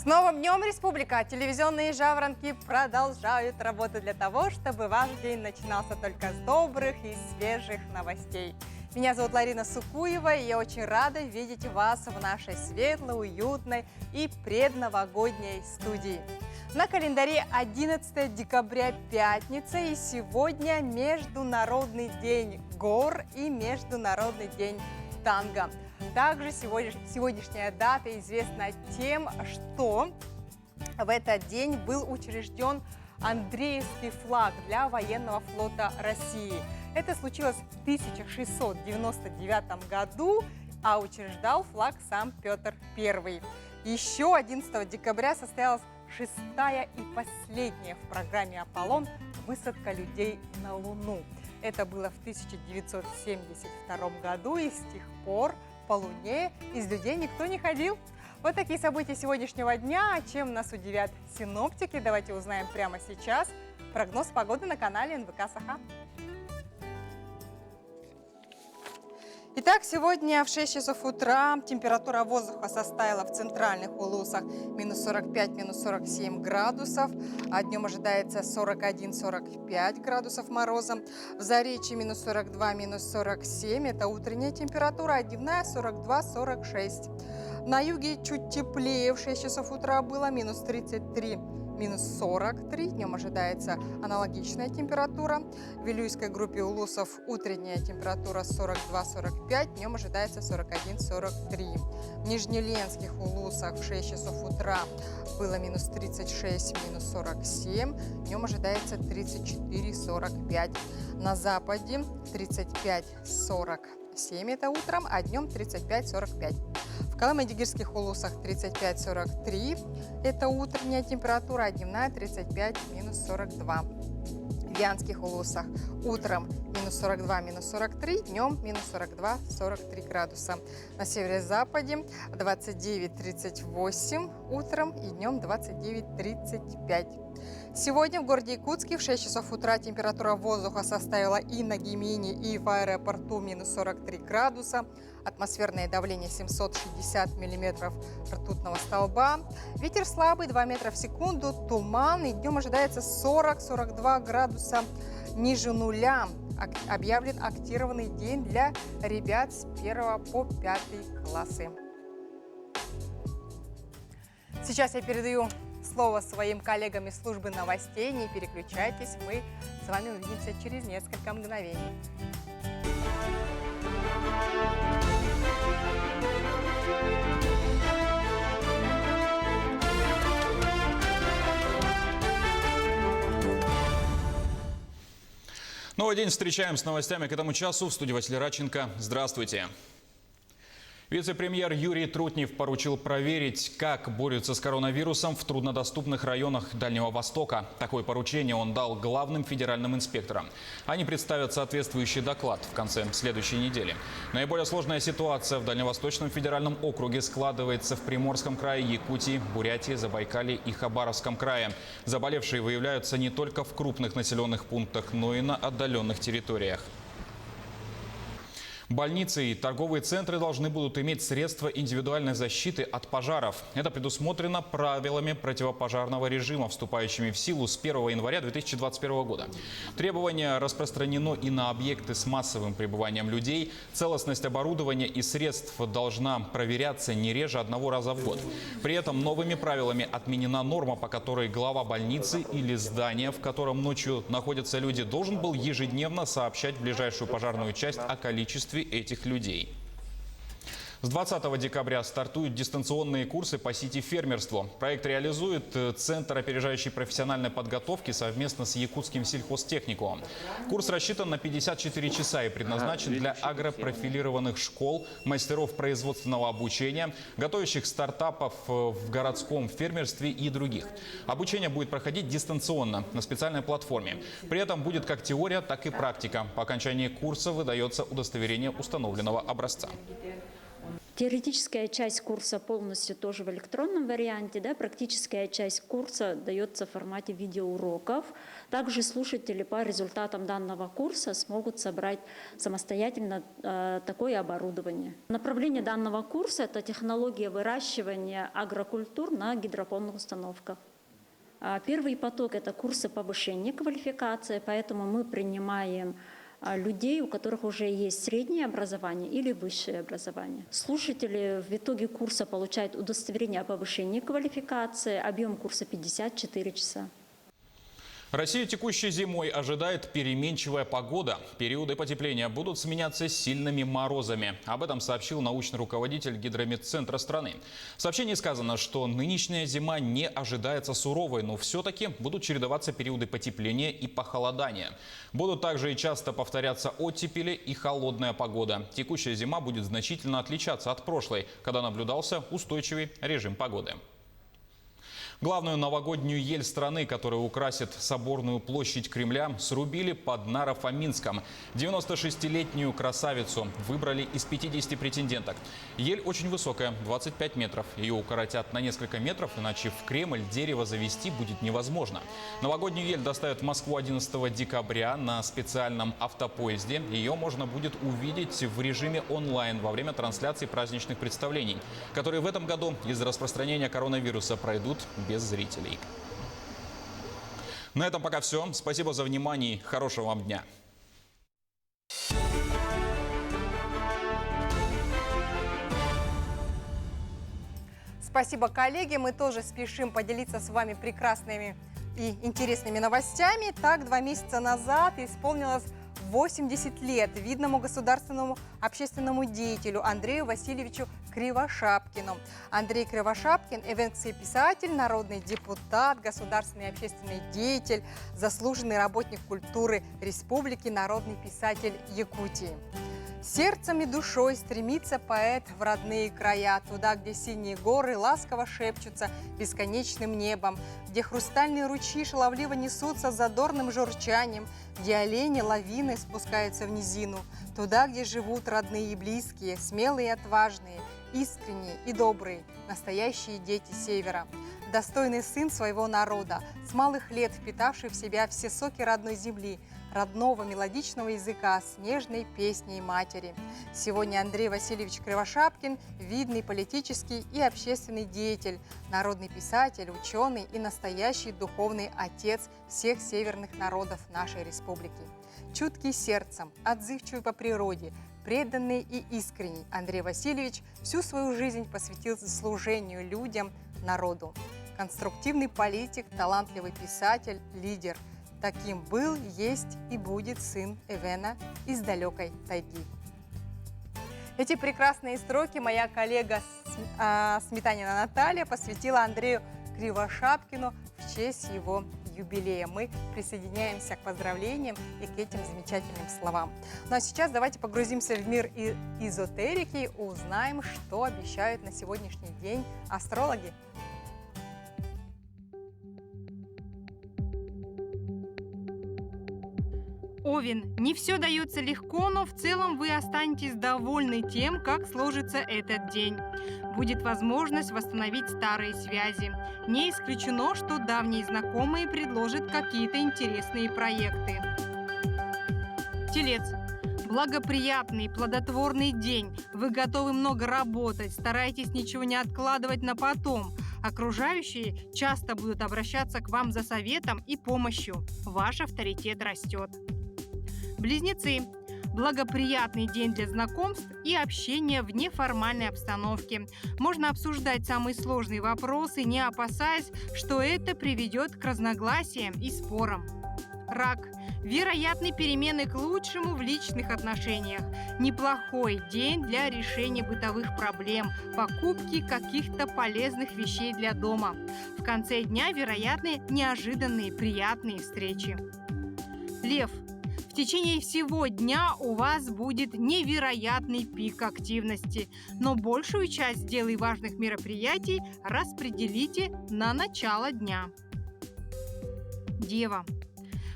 Новым днем, Республика! Телевизионные жаворонки продолжают работать для того, чтобы ваш день начинался только с добрых и свежих новостей. Меня зовут Ларина Сукуева, и я очень рада видеть вас в нашей светлой, уютной и предновогодней студии. На календаре 11 декабря, пятница, и сегодня Международный день гор и Международный день танго. Также сегодняшняя дата известна тем, что в этот день был учрежден Андреевский флаг для военного флота России. Это случилось в 1699 году, а учреждал флаг сам Петр I. Еще 11 декабря состоялась шестая и последняя в программе «Аполлон» высадка людей на Луну. Это было в 1972 году, и с тех пор по Луне из людей никто не ходил. Вот такие события сегодняшнего дня. А чем нас удивят синоптики, давайте узнаем прямо сейчас. Прогноз погоды на канале НВК Саха. Итак, сегодня в 6 часов утра температура воздуха составила в центральных улусах минус 45, минус 47 градусов, а днем ожидается 41-45 градусов мороза. В Заречье минус 42, минус 47, это утренняя температура, а дневная 42-46. На юге чуть теплее, в 6 часов утра было минус 33. Минус 43, днем ожидается аналогичная температура. В Вилюйской группе улусов утренняя температура 42-45, днем ожидается 41-43. В Нижнеленских улусах в 6 часов утра было минус 36, минус 47, днем ожидается 34-45. На западе 35-47 это утром, а днем 35-45. В Колыму-Дигирских улусах 35-43, это утренняя температура, а дневная 35, минус 42. В Вянских улусах утром минус 42, минус 43, днем минус 42, 43 градуса. На северо-западе 29-38 утром и днем 29-35. Сегодня в городе Якутске в 6 часов утра температура воздуха составила и на Гемине, и в аэропорту минус 43 градуса. Атмосферное давление 760 миллиметров ртутного столба. Ветер слабый 2 метра в секунду, туман, и днем ожидается 40-42 градуса ниже нуля. Объявлен актированный день для ребят с 1 по 5 классы. Сейчас я передаю слово своим коллегам из службы новостей. Не переключайтесь, мы с вами увидимся через несколько мгновений. Новый день встречаем с новостями к этому часу. В студии Василий Радченко. Здравствуйте. Вице-премьер Юрий Трутнев поручил проверить, как борются с коронавирусом в труднодоступных районах Дальнего Востока. Такое поручение он дал главным федеральным инспекторам. Они представят соответствующий доклад в конце следующей недели. Наиболее сложная ситуация в Дальневосточном федеральном округе складывается в Приморском крае, Якутии, Бурятии, Забайкалье и Хабаровском крае. Заболевшие выявляются не только в крупных населенных пунктах, но и на отдаленных территориях. Больницы и торговые центры должны будут иметь средства индивидуальной защиты от пожаров. Это предусмотрено правилами противопожарного режима, вступающими в силу с 1 января 2021 года. Требование распространено и на объекты с массовым пребыванием людей. Целостность оборудования и средств должна проверяться не реже 1 раза в год. При этом новыми правилами отменена норма, по которой глава больницы или здания, в котором ночью находятся люди, должен был ежедневно сообщать в ближайшую пожарную часть о количестве этих людей. С 20 декабря стартуют дистанционные курсы по сити-фермерству. Проект реализует Центр опережающей профессиональной подготовки совместно с Якутским сельхозтехникумом. Курс рассчитан на 54 часа и предназначен для агропрофилированных школ, мастеров производственного обучения, готовящих стартапов в городском фермерстве и других. Обучение будет проходить дистанционно на специальной платформе. При этом будет как теория, так и практика. По окончании курса выдается удостоверение установленного образца. Теоретическая часть курса полностью тоже в электронном варианте, да, практическая часть курса дается в формате видеоуроков. Также слушатели по результатам данного курса смогут собрать самостоятельно такое оборудование. Направление данного курса – это технология выращивания агрокультур на гидропонных установках. Первый поток – это курсы повышения квалификации, поэтому мы принимаем людей, у которых уже есть среднее образование или высшее образование. Слушатели в итоге курса получают удостоверение о повышении квалификации, объем курса 54 часа. Россию текущей зимой ожидает переменчивая погода. Периоды потепления будут сменяться сильными морозами. Об этом сообщил научный руководитель Гидрометцентра страны. В сообщении сказано, что нынешняя зима не ожидается суровой, но все-таки будут чередоваться периоды потепления и похолодания. Будут также и часто повторяться оттепели и холодная погода. Текущая зима будет значительно отличаться от прошлой, когда наблюдался устойчивый режим погоды. Главную новогоднюю ель страны, которая украсит соборную площадь Кремля, срубили под Наро-Фоминском. 96-летнюю красавицу выбрали из 50 претенденток. Ель очень высокая, 25 метров. Ее укоротят на несколько метров, иначе в Кремль дерево завести будет невозможно. Новогоднюю ель доставят в Москву 11 декабря на специальном автопоезде. Ее можно будет увидеть в режиме онлайн во время трансляции праздничных представлений, которые в этом году из-за распространения коронавируса пройдут без зрителей. На этом пока все. Спасибо за внимание. Хорошего вам дня. Спасибо, коллеги. Мы тоже спешим поделиться с вами прекрасными и интересными новостями. Так, 2 месяца назад исполнилось 80 лет видному государственному общественному деятелю Андрею Васильевичу Кривошапкину. Андрей Кривошапкин – эвенский писатель, народный депутат, государственный общественный деятель, заслуженный работник культуры республики, народный писатель Якутии. Сердцем и душой стремится поэт в родные края, туда, где синие горы ласково шепчутся бесконечным небом, где хрустальные ручьи шаловливо несутся задорным журчанием, где олени лавины спускаются в низину, туда, где живут родные и близкие, смелые и отважные, искренние и добрые, настоящие дети Севера. Достойный сын своего народа, с малых лет впитавший в себя все соки родной земли, родного мелодичного языка с нежной песней матери. Сегодня Андрей Васильевич Кривошапкин – видный политический и общественный деятель, народный писатель, ученый и настоящий духовный отец всех северных народов нашей республики. Чуткий сердцем, отзывчивый по природе, преданный и искренний, Андрей Васильевич всю свою жизнь посвятил служению людям, народу. Конструктивный политик, талантливый писатель, лидер. Таким был, есть и будет сын Эвена из далекой тайги. Эти прекрасные строки моя коллега Сметанина Наталья посвятила Андрею Кривошапкину в честь его юбилея. Мы присоединяемся к поздравлениям и к этим замечательным словам. Ну а сейчас давайте погрузимся в мир эзотерики и узнаем, что обещают на сегодняшний день астрологи. Овен, не все дается легко, но в целом вы останетесь довольны тем, как сложится этот день. Будет возможность восстановить старые связи. Не исключено, что давние знакомые предложат какие-то интересные проекты. Телец. Благоприятный, плодотворный день. Вы готовы много работать, старайтесь ничего не откладывать на потом. Окружающие часто будут обращаться к вам за советом и помощью. Ваш авторитет растет. Близнецы. Благоприятный день для знакомств и общения в неформальной обстановке. Можно обсуждать самые сложные вопросы, не опасаясь, что это приведет к разногласиям и спорам. Рак. Вероятны перемены к лучшему в личных отношениях. Неплохой день для решения бытовых проблем, покупки каких-то полезных вещей для дома. В конце дня вероятны неожиданные приятные встречи. Лев. В течение всего дня у вас будет невероятный пик активности, но большую часть дел и важных мероприятий распределите на начало дня. Дева.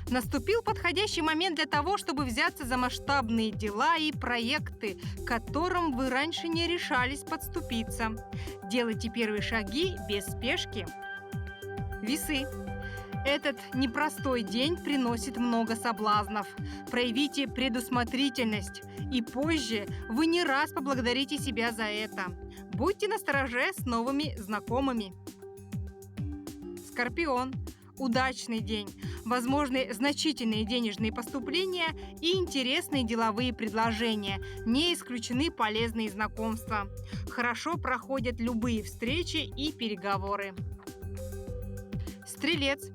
Наступил подходящий момент для того, чтобы взяться за масштабные дела и проекты, к которым вы раньше не решались подступиться. Делайте первые шаги без спешки. Весы. Этот непростой день приносит много соблазнов. Проявите предусмотрительность, и позже вы не раз поблагодарите себя за это. Будьте настороже с новыми знакомыми. Скорпион. Удачный день. Возможны значительные денежные поступления и интересные деловые предложения. Не исключены полезные знакомства. Хорошо проходят любые встречи и переговоры. Стрелец.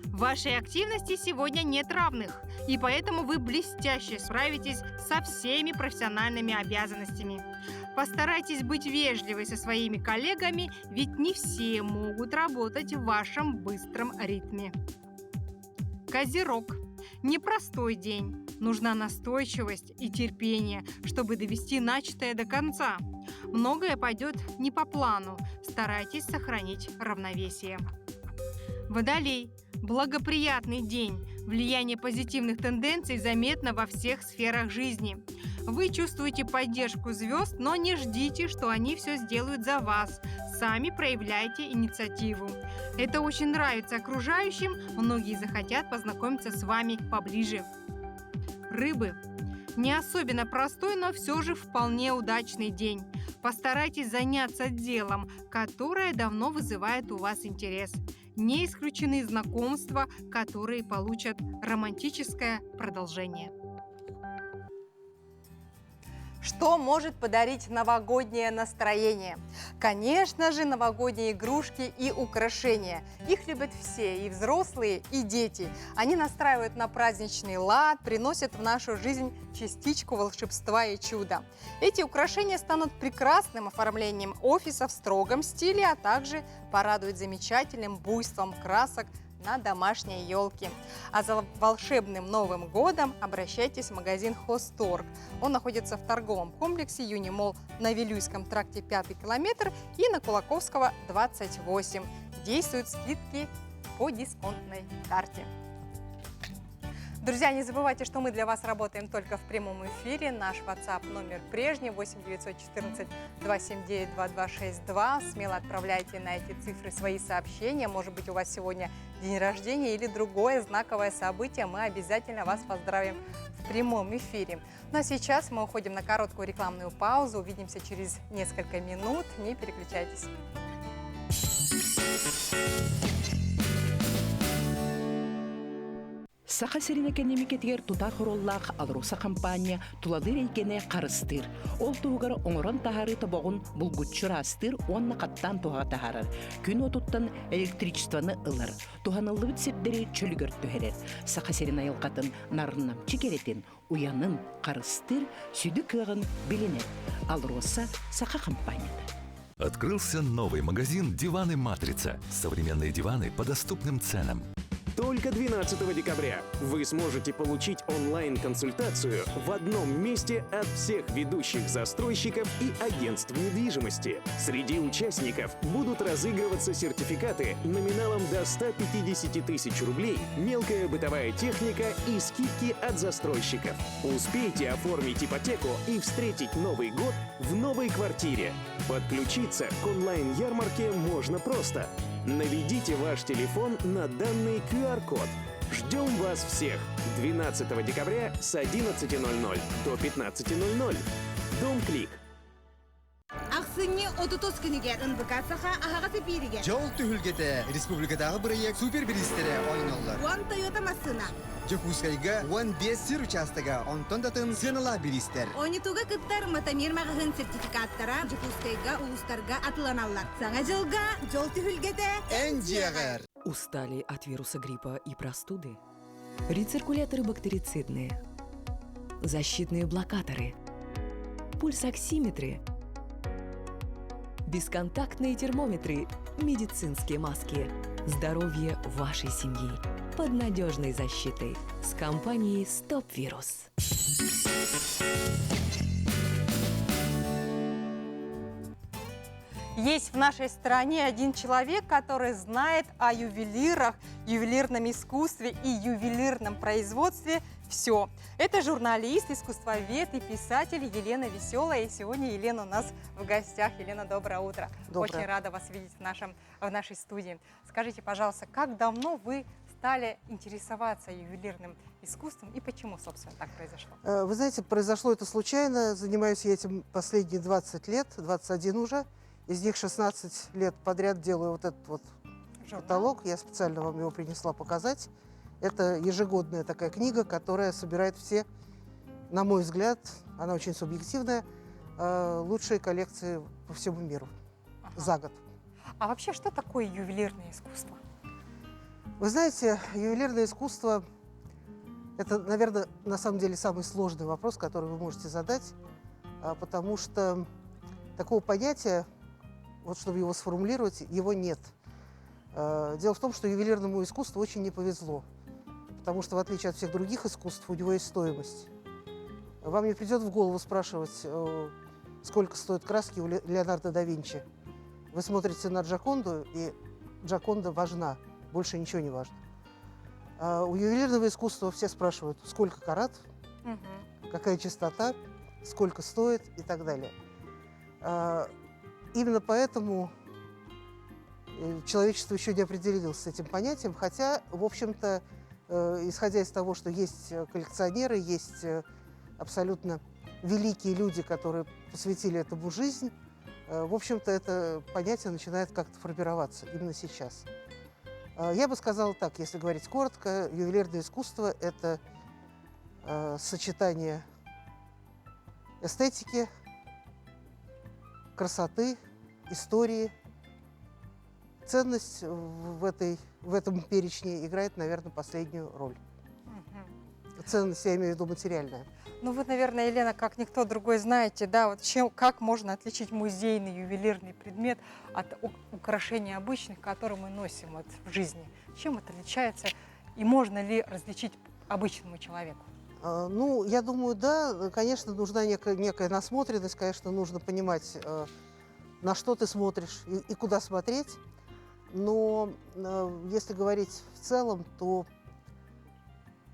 Вашей активности сегодня нет равных, и поэтому вы блестяще справитесь со всеми профессиональными обязанностями. Постарайтесь быть вежливой со своими коллегами, ведь не все могут работать в вашем быстром ритме. Козерог. Непростой день. Нужна настойчивость и терпение, чтобы довести начатое до конца. Многое пойдет не по плану. Старайтесь сохранить равновесие. Водолей. Благоприятный день. Влияние позитивных тенденций заметно во всех сферах жизни. Вы чувствуете поддержку звезд, но не ждите, что они все сделают за вас. Сами проявляйте инициативу. Это очень нравится окружающим, многие захотят познакомиться с вами поближе. Рыбы. Не особенно простой, но все же вполне удачный день. Постарайтесь заняться делом, которое давно вызывает у вас интерес. Не исключены знакомства, которые получат романтическое продолжение. Что может подарить новогоднее настроение? Конечно же, новогодние игрушки и украшения. Их любят все, и взрослые, и дети. Они настраивают на праздничный лад, приносят в нашу жизнь частичку волшебства и чуда. Эти украшения станут прекрасным оформлением офиса в строгом стиле, а также порадуют замечательным буйством красок на домашней елке. А за волшебным Новым годом обращайтесь в магазин Хозторг. Он находится в торговом комплексе Юнимолл на Вилюйском тракте 5 километр и на Кулаковского 28. Действуют скидки по дисконтной карте. Друзья, не забывайте, что мы для вас работаем только в прямом эфире. Наш WhatsApp номер прежний 8 914 279 2262. Смело отправляйте на эти цифры свои сообщения. Может быть, у вас сегодня день рождения или другое знаковое событие. Мы обязательно вас поздравим в прямом эфире. Ну а сейчас мы уходим на короткую рекламную паузу. Увидимся через несколько минут. Не переключайтесь. Саха сиринеке немекетигер тутар хороллах алруса компания туладыр эйкене карыстыр. Ол тугар оңорон тахары табогун булгутчурастыр, онна каттан туга тахарар. Күн отуттан электричествоны ылар. Туханыллыбыт сепдери чөлүгөр төһерер. Саха сирин айылкатын нарыннам чекеретин, уянын карыстыр, сүдү кыгын билинер. Алруса Саха компанияда. Открылся новый магазин «Диваны Матрица». Современные диваны по доступным ценам. Только 12 декабря вы сможете получить онлайн-консультацию в одном месте от всех ведущих застройщиков и агентств недвижимости. Среди участников будут разыгрываться сертификаты номиналом до 150 тысяч рублей, мелкая бытовая техника и скидки от застройщиков. Успейте оформить ипотеку и встретить Новый год в новой квартире. Подключиться к онлайн-ярмарке можно просто. Наведите ваш телефон на данный QR-код. Ждем вас всех 12 декабря с 11:00 до 15:00. Дом Клик. Аксыны 30 күнігер ындыкасыға ағаға сепириге. Жол түхілгеті республикадағы проект супербилистері ойнолар. Уан Тойота масына. Жекускайга 15 сир участыга онтон датын сынала билистер. Ойнитуға кыттар матамир мағығын сертификаттара Жекускайга улустарға атыланалар. Саңа жылға жол түхілгеті Энджиагар. Устали от вируса гриппа и простуды? Рециркуляторы бактерицидные, защитные блокаторы, пульсоксиметры, бесконтактные термометры, медицинские маски. Здоровье вашей семьи под надежной защитой с компанией Стоп Вирус. Есть в нашей стране один человек, который знает о ювелирах ювелирном искусстве и ювелирном производстве все. Это журналист, искусствовед и писатель Елена Веселая. И сегодня Елена у нас в гостях. Елена, доброе утро. Доброе. Очень рада вас видеть в нашей студии. Скажите, пожалуйста, как давно вы стали интересоваться ювелирным искусством и почему, собственно, так произошло? Вы знаете, произошло это случайно. Занимаюсь я этим последние 20 лет, 21 уже. Из них 16 лет подряд делаю вот этот вот каталог. Я специально вам его принесла показать. Это ежегодная такая книга, которая собирает все, на мой взгляд, она очень субъективная, лучшие коллекции по всему миру за год. А вообще, что такое ювелирное искусство? Вы знаете, ювелирное искусство – это, наверное, на самом деле самый сложный вопрос, который вы можете задать, потому что такого понятия, вот чтобы его сформулировать, его нет. Дело в том, что ювелирному искусству очень не повезло, потому что, в отличие от всех других искусств, у него есть стоимость. Вам не придет в голову спрашивать, сколько стоят краски у Леонардо да Винчи. Вы смотрите на Джоконду, и Джоконда важна, больше ничего не важно. А у ювелирного искусства все спрашивают, сколько карат, какая частота, сколько стоит и так далее. Именно поэтому человечество еще не определилось с этим понятием, хотя, в общем-то, исходя из того, что есть коллекционеры, есть абсолютно великие люди, которые посвятили этому жизнь, в общем-то, это понятие начинает как-то формироваться именно сейчас. Я бы сказала так, если говорить коротко, ювелирное искусство – это сочетание эстетики, красоты, истории. Ценность в этом перечне играет, наверное, последнюю роль. Ценность, я имею в виду, материальная. Ну, вы, наверное, Елена, как никто другой знаете, да, вот как можно отличить музейный ювелирный предмет от украшений обычных, которые мы носим вот в жизни? Чем это отличается и можно ли различить обычному человеку? Ну, я думаю, да, конечно, нужна некая насмотренность, конечно, нужно понимать, на что ты смотришь и куда смотреть. Но если говорить в целом, то,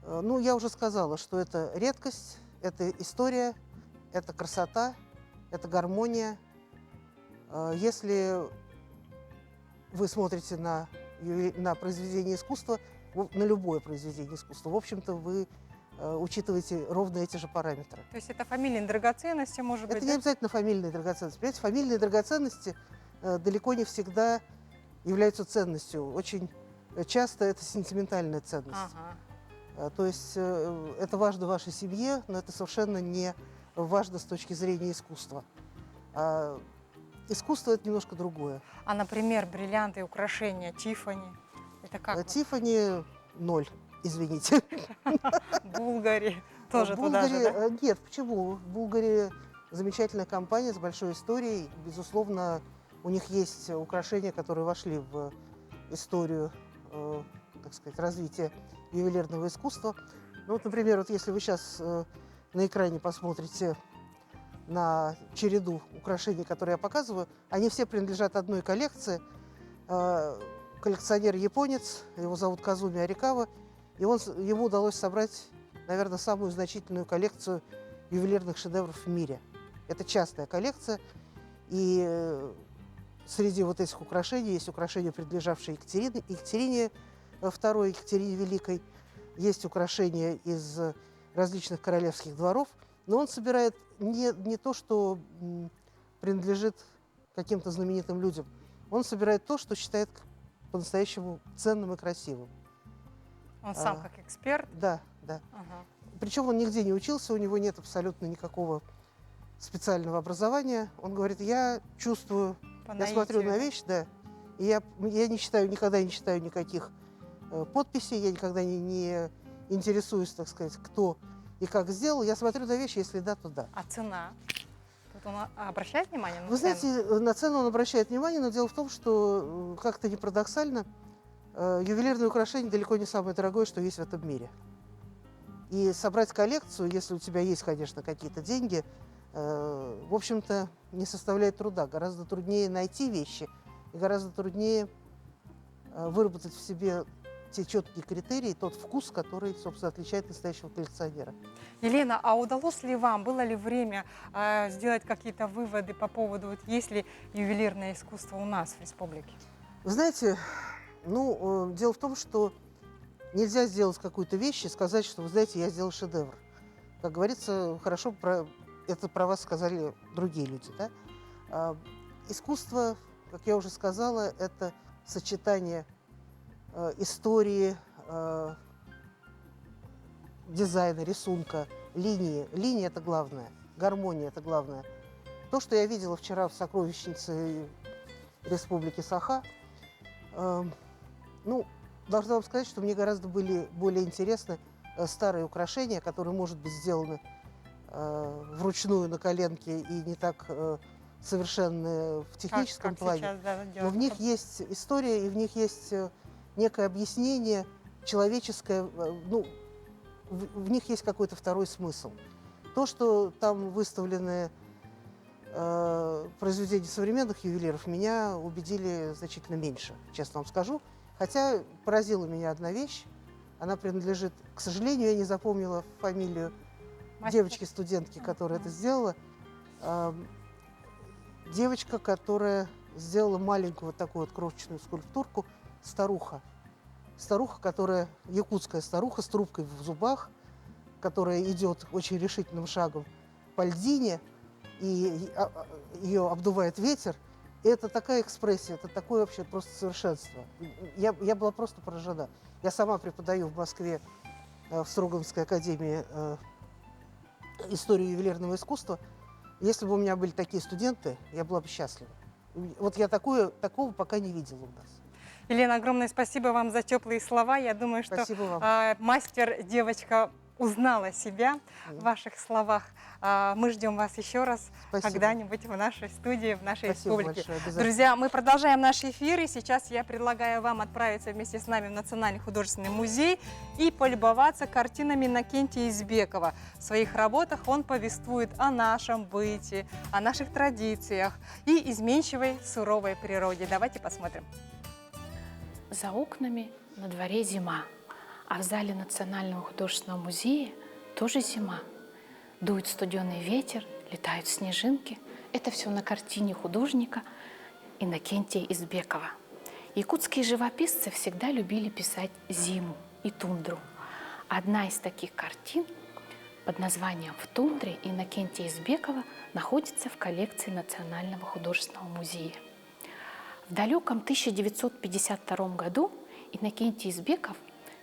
ну, я уже сказала, что это редкость, это история, это красота, это гармония. Если вы смотрите на произведение искусства, на любое произведение искусства, в общем-то, вы учитываете ровно эти же параметры. То есть это фамильные драгоценности, может быть? Это не обязательно фамильные драгоценности. Понимаете, фамильные драгоценности далеко не всегда являются ценностью. Очень часто это сентиментальная ценность. То есть это важно вашей семье, но это совершенно не важно с точки зрения искусства. Искусство – это немножко другое. А, например, бриллианты, украшения, Тиффани? Это как? Тиффани – 0, извините. Булгари тоже туда же, да? Нет, почему? В Булгари замечательная компания с большой историей. Безусловно, у них есть украшения, которые вошли в историю, так сказать, развития ювелирного искусства. Ну, вот, например, вот если вы сейчас на экране посмотрите на череду украшений, которые я показываю, они все принадлежат одной коллекции. Коллекционер японец, его зовут Казуми Арикава, и ему удалось собрать, наверное, самую значительную коллекцию ювелирных шедевров в мире. Это частная коллекция, и среди вот этих украшений есть украшения, принадлежавшие Екатерине II, Екатерине Великой, есть украшения из различных королевских дворов, но он собирает не то, что принадлежит каким-то знаменитым людям, он собирает то, что считает по-настоящему ценным и красивым. Он сам как эксперт? Да, да. Причем он нигде не учился, у него нет абсолютно никакого специального образования. Он говорит, я чувствую, я смотрю на вещь, да, и я никогда не читаю никаких подписей, я никогда не интересуюсь, так сказать, кто и как сделал. Я смотрю на вещи, если да, то да. А цена? Тут он обращает внимание на цену? Вы знаете, на цену он обращает внимание, но дело в том, что как-то не парадоксально, ювелирное украшение далеко не самое дорогое, что есть в этом мире. И собрать коллекцию, если у тебя есть, конечно, какие-то деньги, в общем-то, не составляет труда. Гораздо труднее найти вещи и гораздо труднее выработать в себе те четкие критерии, тот вкус, который, собственно, отличает настоящего коллекционера. Елена, а удалось ли вам, было ли время сделать какие-то выводы по поводу, вот, есть ли ювелирное искусство у нас в республике? Вы знаете, ну, дело в том, что нельзя сделать какую-то вещь и сказать, что, вы знаете, я сделал шедевр. Как говорится, хорошо это про вас сказали другие люди, да? Искусство, как я уже сказала, это сочетание истории, дизайна, рисунка, линии. Линия – это главное, гармония – это главное. То, что я видела вчера в сокровищнице Республики Саха, ну, должна вам сказать, что мне гораздо были более интересны старые украшения, которые, может быть, сделаны вручную на коленке и не так совершенны в техническом плане. Сейчас, да, Но в них есть история, и в них есть некое объяснение человеческое, ну, в них есть какой-то второй смысл. То, что там выставлены произведения современных ювелиров, меня убедили значительно меньше, честно вам скажу. Хотя поразила меня одна вещь. Она принадлежит, к сожалению, я не запомнила фамилию девочки-студентки, которая это сделала. Девочка, которая сделала маленькую вот такую вот крошечную скульптурку, старуха. Старуха, которая, якутская старуха с трубкой в зубах, которая идет очень решительным шагом по льдине, и ее обдувает ветер. И это такая экспрессия, это такое вообще просто совершенство. Я была просто поражена. Я сама преподаю в Москве в Строгановской академии историю ювелирного искусства. Если бы у меня были такие студенты, я была бы счастлива. Вот я такого пока не видела у нас. Елена, огромное спасибо вам за теплые слова. Я думаю, что мастер-девочка узнала себя в ваших словах. Мы ждем вас еще раз когда-нибудь в нашей студии, в нашей республике. Друзья, мы продолжаем наш эфир, и сейчас я предлагаю вам отправиться вместе с нами в Национальный художественный музей и полюбоваться картинами Иннокентия Избекова. В своих работах он повествует о нашем быте, о наших традициях и изменчивой суровой природе. Давайте посмотрим. За окнами на дворе зима, а в зале Национального художественного музея тоже зима. Дует студеный ветер, летают снежинки. Это все на картине художника Иннокентия Избекова. Якутские живописцы всегда любили писать зиму и тундру. Одна из таких картин под названием «В тундре» Иннокентия Избекова находится в коллекции Национального художественного музея. В далеком 1952 году Иннокентий Избеков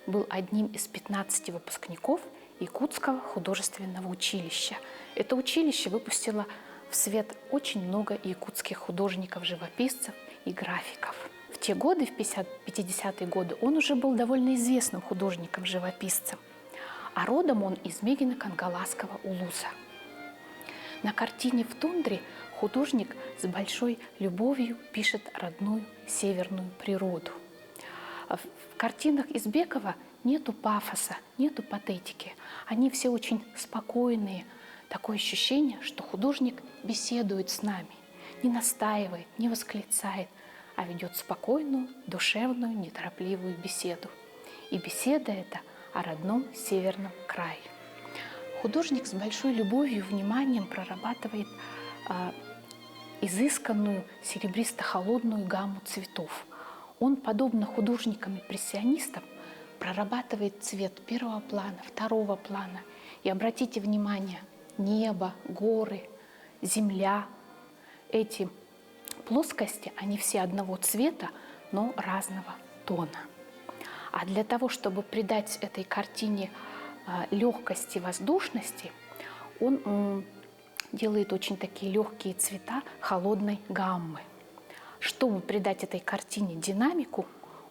был одним из 15 выпускников Якутского художественного училища. Это училище выпустило в свет очень много якутских художников, живописцев и графиков. В те годы, в 50-е годы, он уже был довольно известным художником-живописцем, а родом он из Мегино-Кангаласского улуса. На картине «В тундре» художник с большой любовью пишет родную северную природу. В картинах Избекова нету пафоса, нету патетики. Они все очень спокойные. Такое ощущение, что художник беседует с нами, не настаивает, не восклицает, а ведет спокойную, душевную, неторопливую беседу. И беседа эта о родном северном крае. Художник с большой любовью и вниманием прорабатывает изысканную серебристо-холодную гамму цветов. Он, подобно художникам-импрессионистам, прорабатывает цвет первого плана, второго плана. И обратите внимание, небо, горы, земля, эти плоскости, они все одного цвета, но разного тона. А для того, чтобы придать этой картине легкости, воздушности, он делает очень такие легкие цвета холодной гаммы. Чтобы придать этой картине динамику,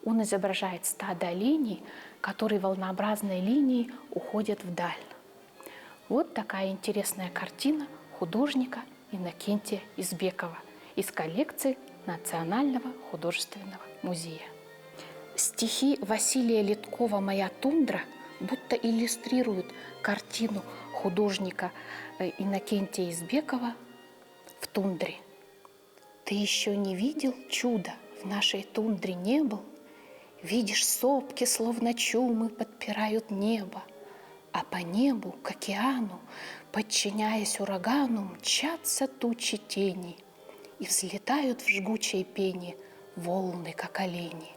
он изображает стадо оленей, которые волнообразной линией уходят вдаль. Вот такая интересная картина художника Иннокентия Избекова из коллекции Национального художественного музея. Стихи Василия Литкова «Моя тундра» будто иллюстрируют картину художника Иннокентия Избекова «В тундре». «Ты еще не видел чуда, в нашей тундре не был, Видишь, сопки, словно чумы, подпирают небо, а по небу, к океану, подчиняясь урагану, мчатся тучи тени, и взлетают в жгучей пене волны, как олени.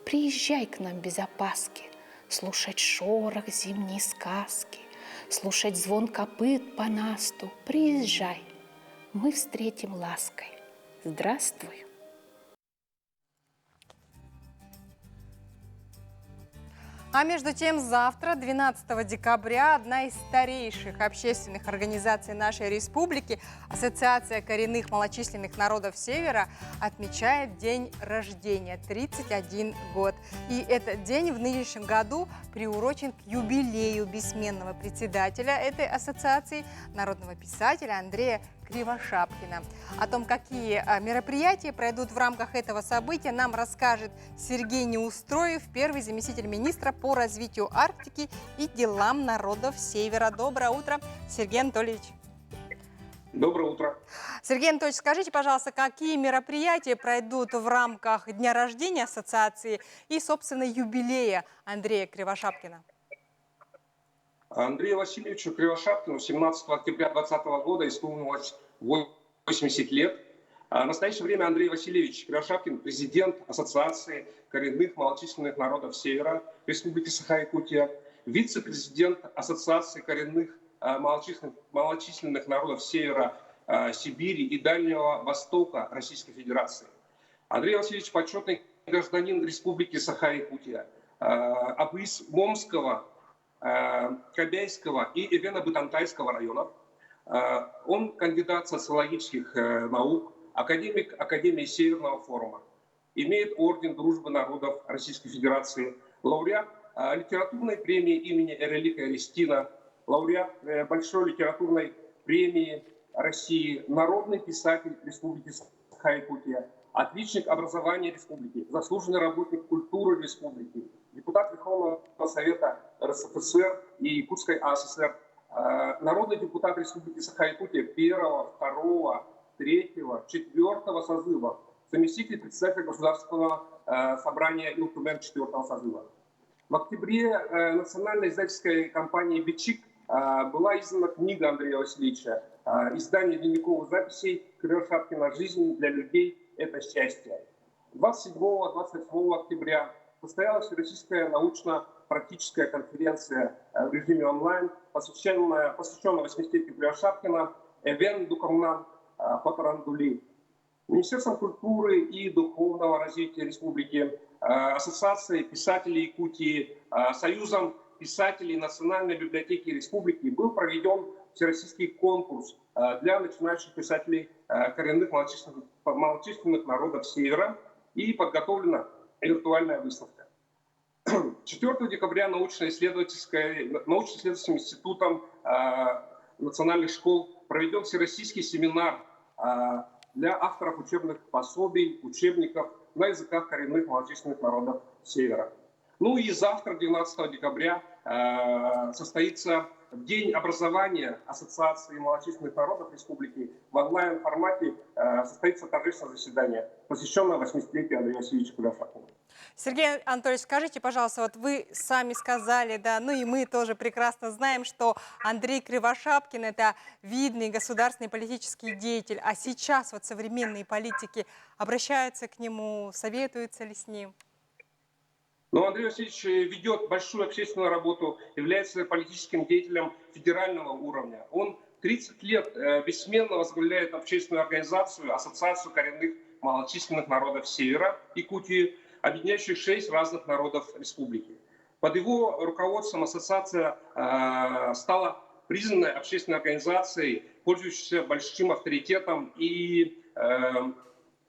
Приезжай к нам без опаски, слушать шорох зимней сказки, слушать звон копыт по насту. Приезжай, мы встретим лаской. Здравствуй. А между тем, завтра, 12 декабря, одна из старейших общественных организаций нашей республики, Ассоциация коренных малочисленных народов Севера, отмечает день рождения, 31 год. И этот день в нынешнем году приурочен к юбилею бессменного председателя этой ассоциации, народного писателя Андрея Кривошапкина. О том, какие мероприятия пройдут в рамках этого события, нам расскажет Сергей Неустроев, первый заместитель министра по развитию Арктики и делам народов Севера. Доброе утро, Сергей Анатольевич. Доброе утро. Сергей Анатольевич, скажите, пожалуйста, какие мероприятия пройдут в рамках дня рождения ассоциации и, собственно, юбилея Андрея Кривошапкина? Андрею Васильевичу Кривошапкину 17 октября 2020 года исполнилось 80 лет. В настоящее время Андрей Васильевич Кривошапкин – президент Ассоциации коренных малочисленных народов Севера Республики Саха-Якутия, вице-президент Ассоциации коренных малочисленных народов Севера Сибири и Дальнего Востока Российской Федерации. Андрей Васильевич – почетный гражданин Республики Саха-Якутия, Апыс-Момского, Кобяйского и Эвено-Бытантайского районов. Он кандидат социологических наук, академик Академии Северного форума. Имеет орден Дружбы народов Российской Федерации, лауреат литературной премии имени Эрелика Эристина, лауреат Большой литературной премии России, народный писатель Республики Саха-Якутия, отличник образования Республики, заслуженный работник культуры Республики, депутат Верховного Совета РСФСР и Якутской АССР, народный депутат Республики Саха-Якутия 1, 2, 3, 4 созыва, заместитель председателя Государственного собрания Илкумен 4 созыва. В октябре национальной издательской компанией «Бичик» была издана книга Андрея Васильевича, издание дневниковых записей Кривошапкина «Жизнь для людей – это счастье». 27-28 октября состоялась Всероссийская научно-практическая конференция в режиме онлайн, посвященная 80-летию Кривошапкина «Эвен Дукамнан Патарандули». Министерством культуры и духовного развития республики, Ассоциацией писателей Якутии, Союзом писателей Национальной библиотеки республики был проведен всероссийский конкурс для начинающих писателей коренных малочисленных народов Севера и подготовлена виртуальная выставка. 4 декабря научно-исследовательским институтом национальных школ проведен всероссийский семинар для авторов учебных пособий, учебников на языках коренных малочисленных народов Севера. Ну и завтра, 12 декабря, состоится День образования Ассоциации малочисленных народов Республики. В онлайн-формате состоится торжественное заседание, посвященное 80-летию Андрея Васильевича Кривошапкина. Сергей Анатольевич, скажите, пожалуйста, вот вы сами сказали, да, ну и мы тоже прекрасно знаем, что Андрей Кривошапкин – это видный государственный политический деятель, а сейчас вот современные политики обращаются к нему, советуются ли с ним? Но Андрей Васильевич ведет большую общественную работу, является политическим деятелем федерального уровня. Он 30 лет бессменно возглавляет общественную организацию, Ассоциацию коренных малочисленных народов Севера Якутии, объединяющую 6 разных народов республики. Под его руководством ассоциация стала признанной общественной организацией, пользующейся большим авторитетом и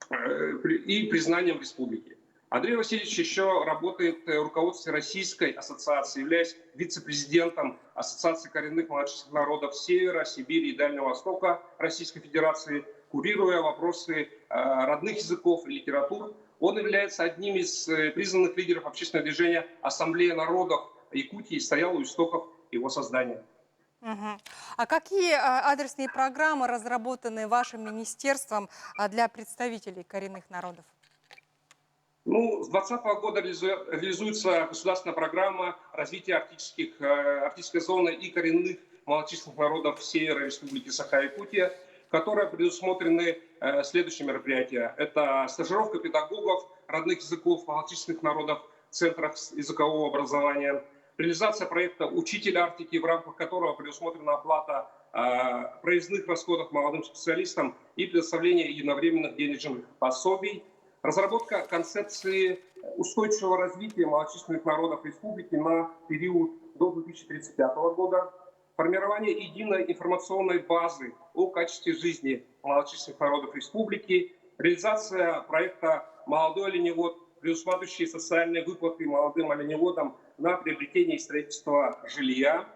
признанием республики. Андрей Васильевич еще работает в руководстве Российской ассоциации, являясь вице-президентом Ассоциации коренных малочисленных народов Севера, Сибири и Дальнего Востока Российской Федерации, курируя вопросы родных языков и литератур. Он является одним из признанных лидеров общественного движения «Ассамблея народов Якутии», стоял у истоков его создания. А какие адресные программы разработаны вашим министерством для представителей коренных народов? Ну, с 2020 года реализуется государственная программа развития арктической зоны и коренных малочисленных народов Севера Республики Саха-Якутия, в которой предусмотрены следующие мероприятия. Это стажировка педагогов родных языков малочисленных народов в центрах языкового образования, реализация проекта «Учитель Арктики», в рамках которого предусмотрена оплата проездных расходов молодым специалистам и предоставление единовременных денежных пособий, разработка концепции устойчивого развития малочисленных народов республики на период до 2035 года, формирование единой информационной базы о качестве жизни малочисленных народов республики, реализация проекта «Молодой оленевод», предусматривающий социальные выплаты молодым оленеводам на приобретение и строительство жилья,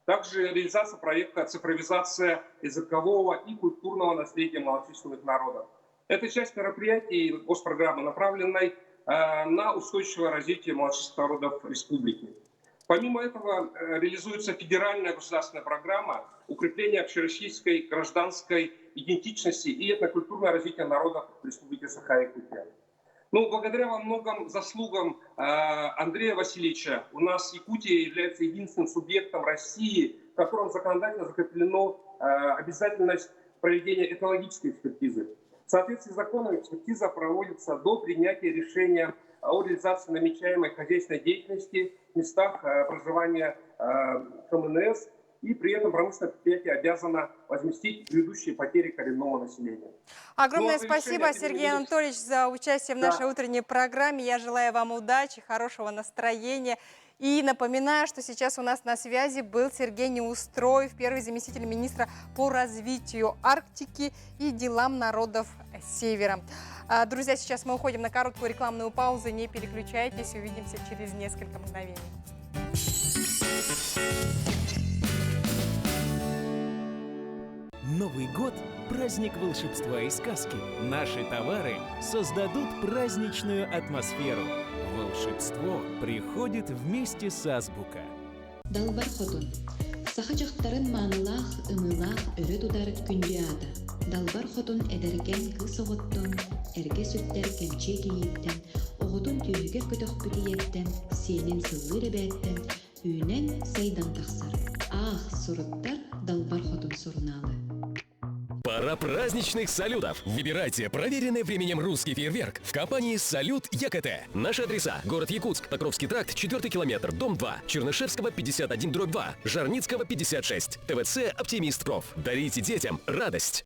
также реализация проекта «Цифровизация языкового и культурного наследия малочисленных народов». Это часть мероприятий госпрограммы, направленной на устойчивое развитие малочисленных народов республики. Помимо этого реализуется федеральная государственная программа укрепления общероссийской гражданской идентичности и этнокультурного развития народов Республики Саха-Якутия. Ну, благодаря во многим заслугам Андрея Васильевича у нас Якутия является единственным субъектом России, в котором законодательно закреплено обязательность проведения этнологической экспертизы. В соответствии с законом экспертиза проводится до принятия решения о реализации намечаемой хозяйственной деятельности в местах проживания КМНС, и при этом промышленное предприятие обязано возместить грядущие потери коренного населения. Огромное спасибо, Сергей Анатольевич, за участие в нашей утренней программе. Я желаю вам удачи, хорошего настроения. И напоминаю, что сейчас у нас на связи был Сергей Неустроев, первый заместитель министра по развитию Арктики и делам народов Севера. Друзья, сейчас мы уходим на короткую рекламную паузу. Не переключайтесь, увидимся через несколько мгновений. Новый год – праздник волшебства и сказки. Наши товары создадут праздничную атмосферу. Волшебство приходит вместе с азбука. Далбар хотун. Сахачактарын манылах, ымылах, өрө тудар күндү ада. Далбар хотун эдерген кысоготтон, эрге сүттер кемче кийиттен, оготун түйүгер көтөх бүтиеттен, сенин сыллы ребеттен, үйнен сайдан тахсар. Ах, суруттар далбар хотун суруналы. Пора праздничных салютов. Выбирайте проверенный временем русский фейерверк в компании «Салют ЕКТ». Наши адреса: город Якутск, Покровский тракт, 4 километр, дом 2, Чернышевского 51/2, Жарницкого 56, ТВЦ «Оптимист Проф». Дарите детям радость.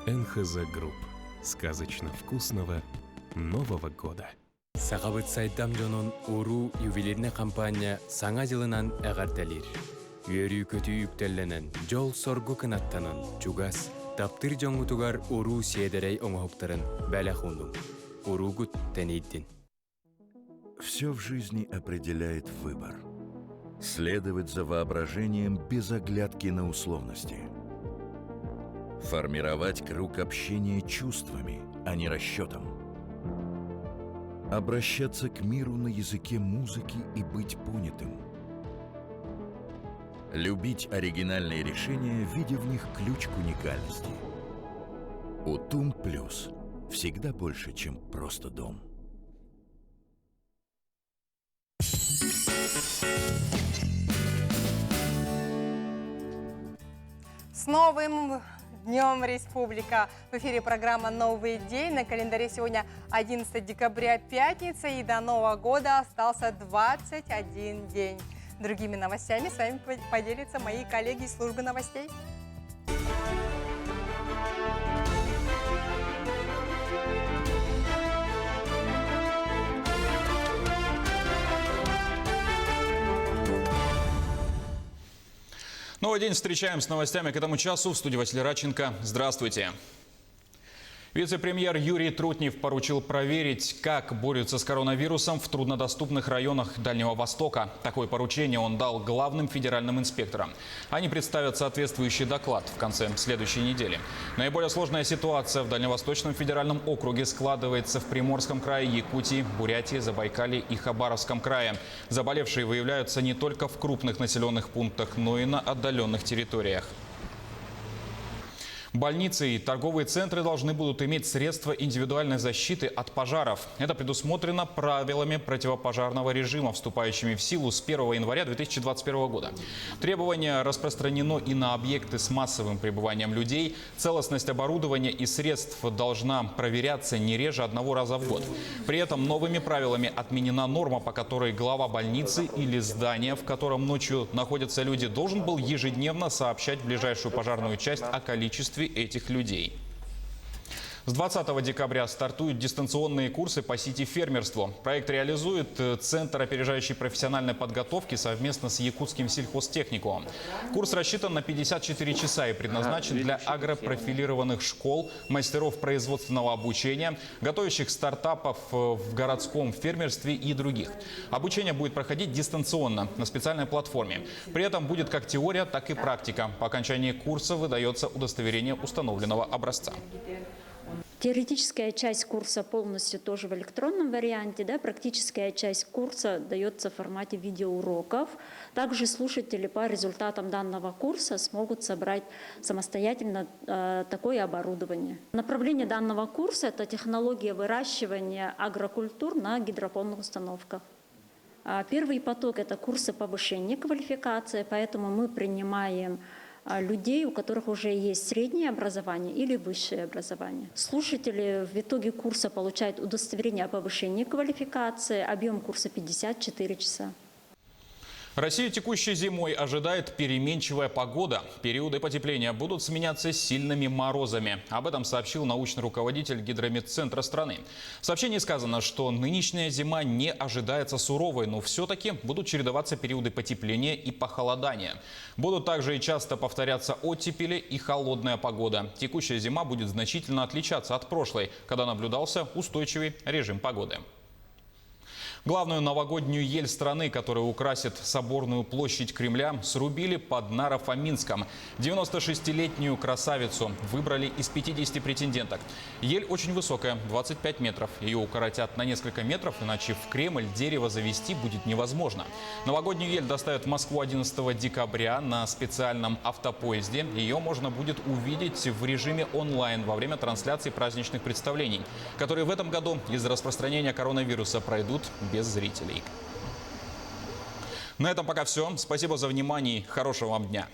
НХЗ Групп. Сказочно вкусного Нового года. Сағабыт сайттам жонун уру ювелирне компания саңа жылынан әғартелир. Үйөрү көтү үктелленен, жол соргу кынаттанын, чугас, таптыр жоңутугар уру седерей оңоқтырын, бәләхундум. Уругут тенейдин. Все в жизни определяет выбор. Следовать за воображением без оглядки на условности. Формировать круг общения чувствами, а не расчетом. Обращаться к миру на языке музыки и быть понятым. Любить оригинальные решения, видя в них ключ к уникальности. Утум Плюс. Всегда больше, чем просто дом. С новым Днем Республика! В эфире программа «Новый день». На календаре сегодня 11 декабря, пятница, и до Нового года остался 21 день. Другими новостями с вами поделятся мои коллеги из службы новостей. Новый день встречаем с новостями к этому часу. В студии Василий Радченко. Здравствуйте. Вице-премьер Юрий Трутнев поручил проверить, как борются с коронавирусом в труднодоступных районах Дальнего Востока. Такое поручение он дал главным федеральным инспекторам. Они представят соответствующий доклад в конце следующей недели. Наиболее сложная ситуация в Дальневосточном федеральном округе складывается в Приморском крае, Якутии, Бурятии, Забайкалье и Хабаровском крае. Заболевшие выявляются не только в крупных населенных пунктах, но и на отдаленных территориях. Больницы и торговые центры должны будут иметь средства индивидуальной защиты от пожаров. Это предусмотрено правилами противопожарного режима, вступающими в силу с 1 января 2021 года. Требование распространено и на объекты с массовым пребыванием людей. Целостность оборудования и средств должна проверяться не реже одного раза в год. При этом новыми правилами отменена норма, по которой глава больницы или здания, в котором ночью находятся люди, должен был ежедневно сообщать в ближайшую пожарную часть о количестве этих людей. С 20 декабря стартуют дистанционные курсы по сити-фермерству. Проект реализует Центр опережающей профессиональной подготовки совместно с Якутским сельхозтехникумом. Курс рассчитан на 54 часа и предназначен для агропрофилированных школ, мастеров производственного обучения, готовящих стартапов в городском фермерстве и других. Обучение будет проходить дистанционно на специальной платформе. При этом будет как теория, так и практика. По окончании курса выдается удостоверение установленного образца. Теоретическая часть курса полностью тоже в электронном варианте, да, практическая часть курса дается в формате видеоуроков. Также слушатели по результатам данного курса смогут собрать самостоятельно такое оборудование. Направление данного курса – это технология выращивания агрокультур на гидропонных установках. Первый поток – это курсы повышения квалификации, поэтому мы принимаем людей, у которых уже есть среднее образование или высшее образование. Слушатели в итоге курса получают удостоверение о повышении квалификации, объем курса 54 часа. Россию текущей зимой ожидает переменчивая погода. Периоды потепления будут сменяться сильными морозами. Об этом сообщил научный руководитель Гидрометцентра страны. В сообщении сказано, что нынешняя зима не ожидается суровой, но все-таки будут чередоваться периоды потепления и похолодания. Будут также и часто повторяться оттепели и холодная погода. Текущая зима будет значительно отличаться от прошлой, когда наблюдался устойчивый режим погоды. Главную новогоднюю ель страны, которая украсит соборную площадь Кремля, срубили под Наро-Фоминском. 96-летнюю красавицу выбрали из 50 претенденток. Ель очень высокая, 25 метров. Ее укоротят на несколько метров, иначе в Кремль дерево завести будет невозможно. Новогоднюю ель доставят в Москву 11 декабря на специальном автопоезде. Ее можно будет увидеть в режиме онлайн во время трансляции праздничных представлений, которые в этом году из-за распространения коронавируса пройдут без зрителей. На этом пока все. Спасибо за внимание и хорошего вам дня.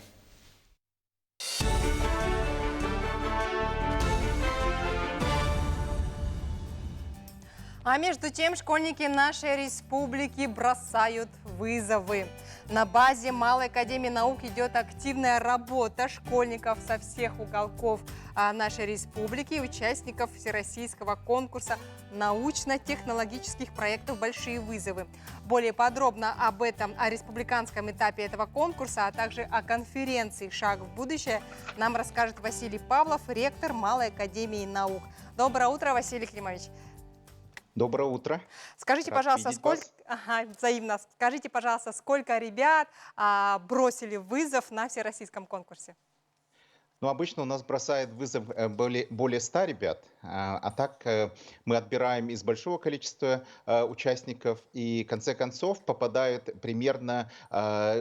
А между тем школьники нашей республики бросают вызовы. На базе Малой академии наук идет активная работа школьников со всех уголков нашей республики и участников всероссийского конкурса научно-технологических проектов «Большие вызовы». Более подробно об этом, о республиканском этапе этого конкурса, а также о конференции «Шаг в будущее» нам расскажет Василий Павлов, ректор Малой академии наук. Доброе утро, Василий Климович. Доброе утро. Скажите, пожалуйста, взаимно. Скажите, пожалуйста, сколько ребят бросили вызов на всероссийском конкурсе? Ну, обычно у нас бросает вызов более 100 ребят, а так мы отбираем из большого количества участников, и в конце концов попадают примерно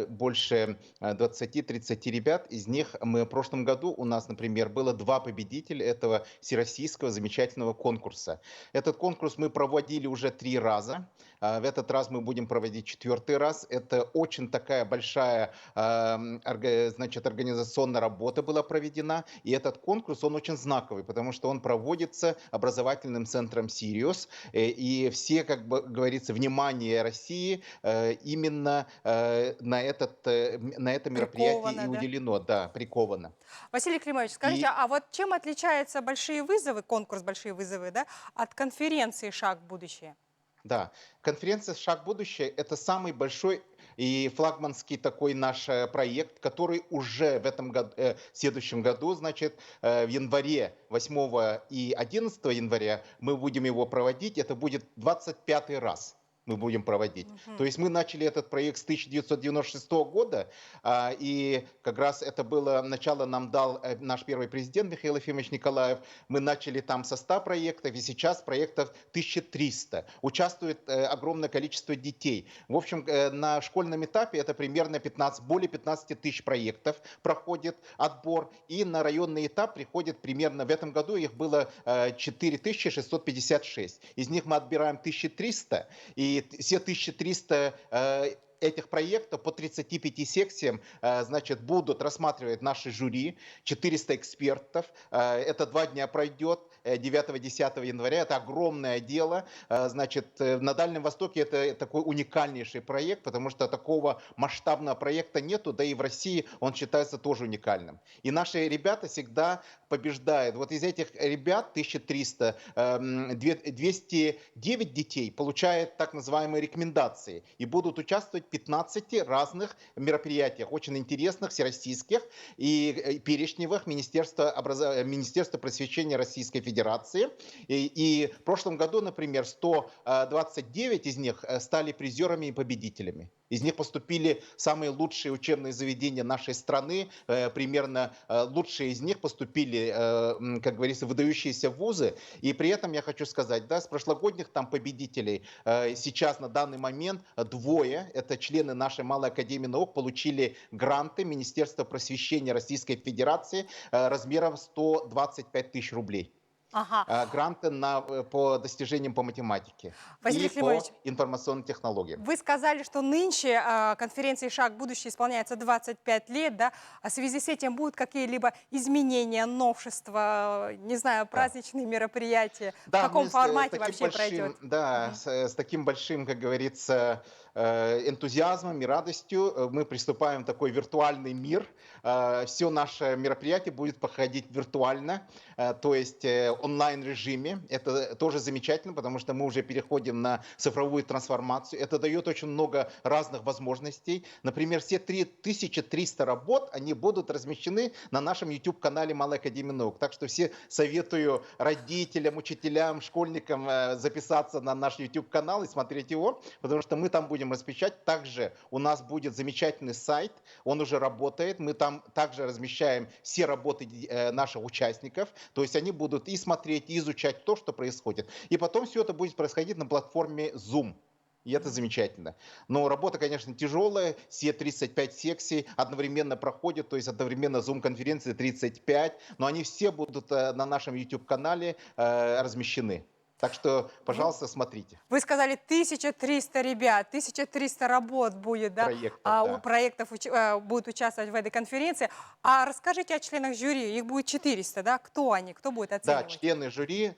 больше 20-30 ребят. Из них в прошлом году у нас, например, было 2 победителя этого всероссийского замечательного конкурса. Этот конкурс мы проводили уже 3 раза. В этот раз мы будем проводить 4-й раз. Это очень такая большая, организационная работа была проведена. И этот конкурс, он очень знаковый, потому что он проводится образовательным центром «Сириус». И все, как бы говорится, внимание России именно на это мероприятие и уделено. Да, приковано. Василий Климович, скажите, а вот чем отличаются «Большие вызовы», конкурс «Большие вызовы», да, от конференции «Шаг в будущее»? Да, конференция «Шаг в будущее» — это самый большой И флагманский такой наш проект, который уже в этом году, в следующем году, значит, в январе, 8 и 11 января мы будем его проводить. Это будет 25-й раз мы будем проводить. То есть мы начали этот проект с 1996 года, и как раз это было начало нам дал наш первый президент Михаил Ефимович Николаев. Мы начали там со 100 проектов, и сейчас проектов 1300. Участвует огромное количество детей. В общем, на школьном этапе это примерно более 15 тысяч проектов проходит отбор, и на районный этап приходит примерно, в этом году их было 4656. Из них мы отбираем 1300, и все 1300 этих проектов по 35 секциям, значит, будут рассматривать наши жюри, 400 экспертов. Это 2 дня пройдет, 9-10 января. Это огромное дело. Значит, на Дальнем Востоке это такой уникальнейший проект, потому что такого масштабного проекта нету, да и в России он считается тоже уникальным. И наши ребята всегда побеждают. Вот из этих ребят 1300, 209 детей получают так называемые рекомендации и будут участвовать в 15 разных мероприятиях, очень интересных, всероссийских и перечневых Министерства просвещения Российской Федерации. И в прошлом году, например, 129 из них стали призерами и победителями. Из них поступили самые лучшие учебные заведения нашей страны. Примерно лучшие из них поступили, как говорится, выдающиеся вузы. И при этом я хочу сказать, да, с прошлогодних там победителей сейчас на данный момент 2, это члены нашей Малой Академии Наук, получили гранты Министерства просвещения Российской Федерации размером 125 тысяч рублей. Гранты по достижениям по математике и по информационным технологиям. Вы сказали, что нынче конференции «Шаг в будущее» исполняется 25 лет, да? А в связи с этим будут какие-либо изменения, новшества, не знаю, праздничные мероприятия? Да, в каком формате вообще пройдет? Да, с таким большим, как говорится, энтузиазмом и радостью мы приступаем в такой виртуальный мир. Все наше мероприятие будет проходить виртуально, то есть онлайн-режиме. Это тоже замечательно, потому что мы уже переходим на цифровую трансформацию. Это дает очень много разных возможностей. Например, все 3300 работ, они будут размещены на нашем YouTube-канале Малой Академии Наук. Так что все советую родителям, учителям, школьникам записаться на наш YouTube-канал и смотреть его, потому что мы там будем размещать. Также у нас будет замечательный сайт, он уже работает. Мы там также размещаем все работы наших участников. То есть они будут и смотреть, и изучать то, что происходит. И потом все это будет происходить на платформе Zoom. И это замечательно. Но работа, конечно, тяжелая. Все 35 секций одновременно проходят, то есть одновременно Zoom-конференции 35. Но они все будут на нашем YouTube-канале размещены. Так что, пожалуйста, смотрите. Вы сказали 1300 ребят, 1300 работ будет, да? Проектов будут участвовать в этой конференции. А расскажите о членах жюри, их будет 400, да? Кто они, кто будет оценивать? Да, члены жюри.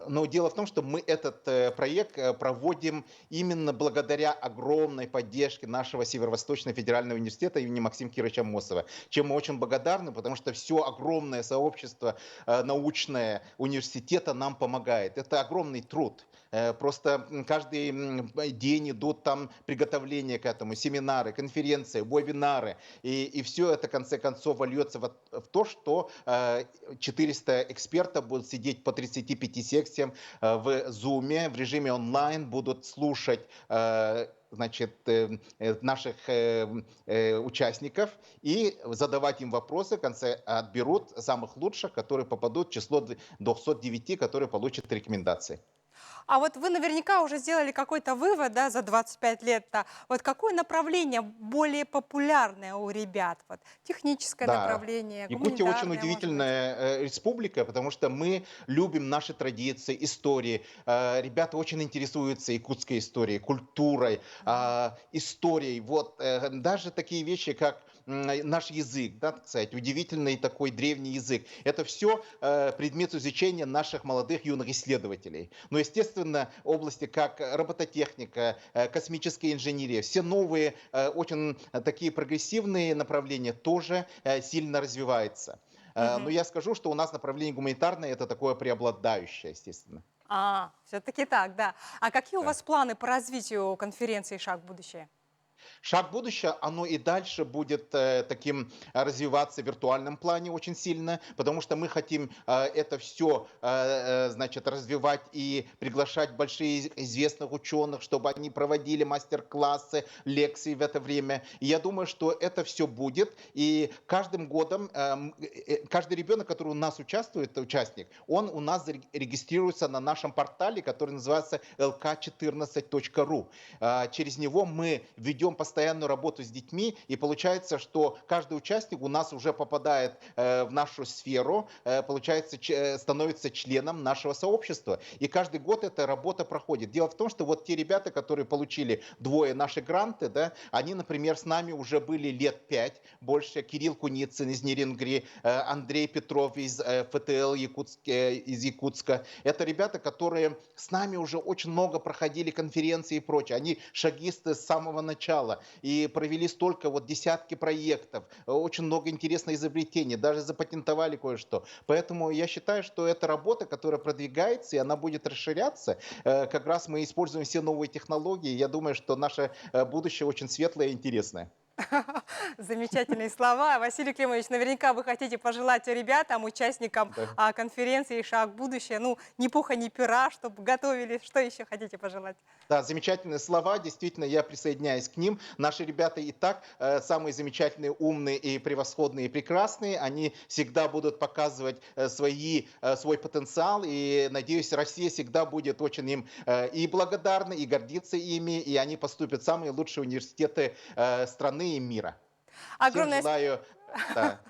Но дело в том, что мы этот проект проводим именно благодаря огромной поддержке нашего Северо-Восточного федерального университета имени Максима Кировича Амосова, чем мы очень благодарны, потому что все огромное сообщество научное университета нам помогает. Это огромный труд. Просто каждый день идут там приготовления к этому, семинары, конференции, вебинары. И все это, в конце концов, вольется в то, что 400 экспертов будут сидеть по 35 секциям в Zoom, в режиме онлайн, будут слушать значит, наших участников и задавать им вопросы. В конце отберут самых лучших, которые попадут в число 209, которые получат рекомендации. А вот вы наверняка уже сделали какой-то вывод, да, за 25 лет-то. Вот какое направление более популярное у ребят? Вот техническое направление, Якутия очень удивительная республика, потому что мы любим наши традиции, истории. Ребята очень интересуются якутской историей, культурой, историей. Вот даже такие вещи, как наш язык, да, так сказать, удивительный такой древний язык. Это все предмет изучения наших молодых юных исследователей. Но, естественно, области как робототехника, космическая инженерия, все новые, очень такие прогрессивные направления тоже сильно развиваются. Но я скажу, что у нас направление гуманитарное это такое преобладающее, естественно. Все-таки так, да. А какие у вас планы по развитию конференции «Шаг в будущее»? Шаг будущего, оно и дальше будет таким развиваться в виртуальном плане очень сильно, потому что мы хотим это все, значит, развивать и приглашать больших известных ученых, чтобы они проводили мастер-классы, лекции в это время. И я думаю, что это все будет. И каждым годом каждый ребенок, который у нас участвует, участник, он у нас регистрируется на нашем портале, который называется lk14.ru. Через него мы ведем постоянную работу с детьми, и получается, что каждый участник у нас уже попадает в нашу сферу, получается, становится членом нашего сообщества. И каждый год эта работа проходит. Дело в том, что вот те ребята, которые получили 2 наши гранты, да, они, например, с нами уже были лет 5, больше. Кирилл Куницын из Нерингри, Андрей Петров из ФТЛ из Якутска. Это ребята, которые с нами уже очень много проходили конференции и прочее. Они шагисты с самого начала и провели столько, вот десятки проектов, очень много интересных изобретений, даже запатентовали кое-что. Поэтому я считаю, что это работа, которая продвигается, и она будет расширяться. Как раз мы используем все новые технологии. Я думаю, что наше будущее очень светлое и интересное. Замечательные слова. Василий Климович, наверняка вы хотите пожелать ребятам, участникам конференции «Шаг в будущее», ну, ни пуха, ни пера, чтобы готовили. Что еще хотите пожелать? Да, замечательные слова. Действительно, я присоединяюсь к ним. Наши ребята и так самые замечательные, умные и превосходные, и прекрасные. Они всегда будут показывать свой потенциал. И, надеюсь, Россия всегда будет очень им и благодарна, и гордится ими. И они поступят в самые лучшие университеты страны и мира. Огромное, желаю,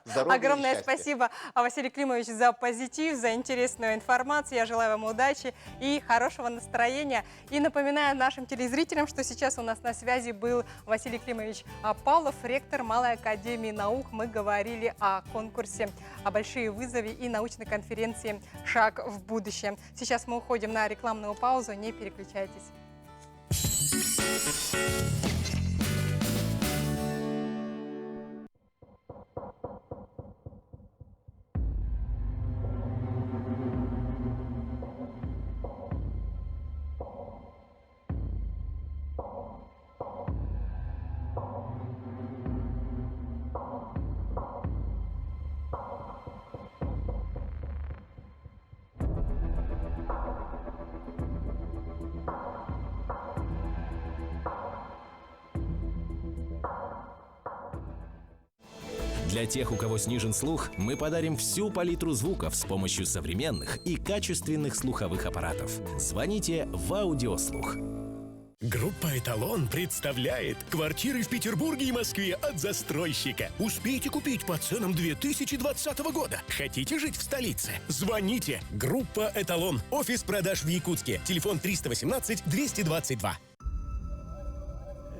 здоровья огромное и счастья. спасибо, Василий Климович, за позитив, за интересную информацию. Я желаю вам удачи и хорошего настроения. И напоминаю нашим телезрителям, что сейчас у нас на связи был Василий Климович Павлов, ректор Малой академии наук. Мы говорили о конкурсе «Большие вызовы» и научной конференции «Шаг в будущее». Сейчас мы уходим на рекламную паузу. Не переключайтесь. Для тех, у кого снижен слух, мы подарим всю палитру звуков с помощью современных и качественных слуховых аппаратов. Звоните в Аудиослух. Группа «Эталон» представляет квартиры в Петербурге и Москве от застройщика. Успейте купить по ценам 2020 года. Хотите жить в столице? Звоните. Группа «Эталон». Офис продаж в Якутске. Телефон 318-222.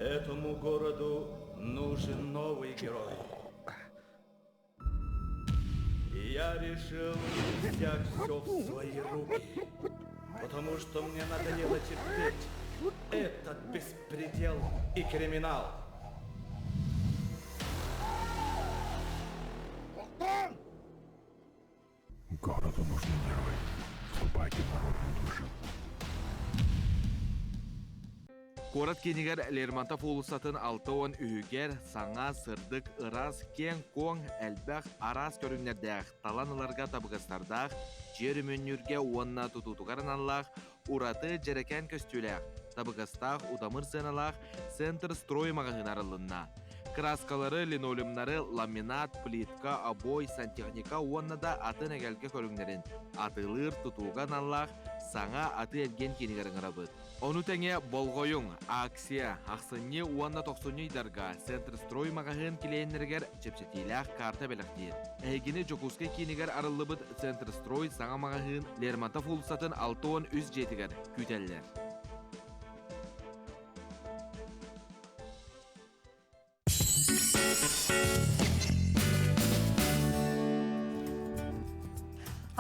Этому городу нужен новый герой. И я решил взять все в свои руки, потому что мне надоело терпеть этот беспредел и криминал. Городу нужны герои. Вступайте в народную душу. Корат кенигер Лермонтов улусатын 6 үйгер, саңа, сырдык, ырас, кен, коң, әлбәқ, арас көрінердәқ, таланыларға табығыстардақ, жер мүннүрге уанна тутутуғарыналлақ, ураты жерекен көстүләқ, табығыстақ, удамыр сыналақ, центр строй мағағынарылынна. Краскалары, линолеумнары, ламинат, плитка, обой, сантехника уаннада атын әгәлге көріңдерін. Атылыр, тутуған аллах, саңа аты әлген кенігерін ғырабыд. Оны тәңе болғойың, акция, ақсынне уанна 90-дарға центр строй мағағын келейінергер чепсетилях карта бәліқтейін. Әйгені жокускай кенігер арылыбыд центр строй саңа мағағын Лермонтов улсатын 6 үз жетігер күтәлілер.